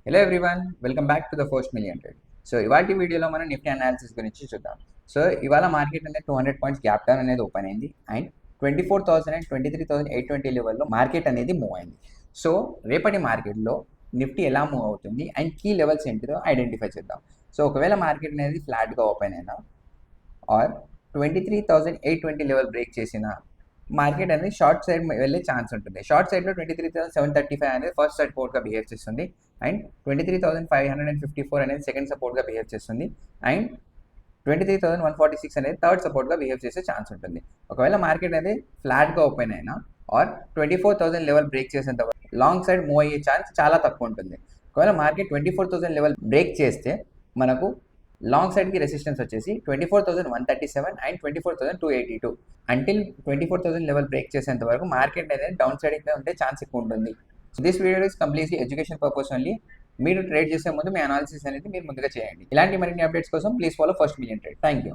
Hello everyone, welcome back to the first million trade. So ఇవాటి వీడియోలో మనం Nifty analysis గురించి చూద్దాం. సో ఇవాళ మార్కెట్ అనేది 200 పాయింట్స్ గ్యాప్ డౌన్ అనేది ఓపెన్ అయింది అండ్ 24,000 అండ్ 23,820 లెవెల్లో మార్కెట్ అనేది మూవ్ అయింది. సో రేపటి మార్కెట్లో నిఫ్టీ ఎలా మూవ్ అవుతుంది అండ్ కీ లెవెల్స్ ఏంటిదో ఐడెంటిఫై చేద్దాం. సో ఒకవేళ మార్కెట్ అనేది ఫ్లాట్గా ఓపెన్ అయినా ఆర్ 23,820 లెవెల్ బ్రేక్ చేసిన మార్కెట్ అనేది షార్ట్ సైడ్ వెళ్ళే ఛాన్స్ ఉంటుంది. షార్ట్ సైడ్లో 23,735 అనేది ఫస్ట్ సపోర్ట్గా బిహేవ్ చేస్తుంది అండ్ 23,554 అనేది సెకండ్ సపోర్ట్గా బిహేవ్ చేస్తుంది అండ్ 23,146 అనేది థర్డ్ సపోర్ట్గా బిహేవ్ చేసే ఛాన్స్ ఉంటుంది. ఒకవేళ మార్కెట్ అనేది ఫ్లాట్గా ఓపెన్ అయినా ఆర్ 24,000 లెవెల్ బ్రేక్ చేసేంత లాంగ్ సైడ్ మూవ్ అయ్యే ఛాన్స్ చాలా తక్కువ ఉంటుంది. ఒకవేళ మార్కెట్ 24,000 లెవెల్ బ్రేక్ చేస్తే మనకు లాంగ్ సైడ్కి రెసిస్టెన్స్ వచ్చేసి 24,137 అండ్ 24,282. అంటిల్ 24,000 లెవెల్ బ్రేక్ చేసేంత వరకు మార్కెట్ అనేది డౌన్ సైడ్ ఉండే ఛాన్స్ ఎక్కువ ఉంటుంది. So this video is completely education purpose only. మీరు ట్రేడ్ చేసే ముందు మీ అనాలిసిస్ అనేది మీరు ముందుగా చేయండి. ఇలాంటి మరిన్ని అప్డేట్స్ కోసం please follow first million trade. Thank you.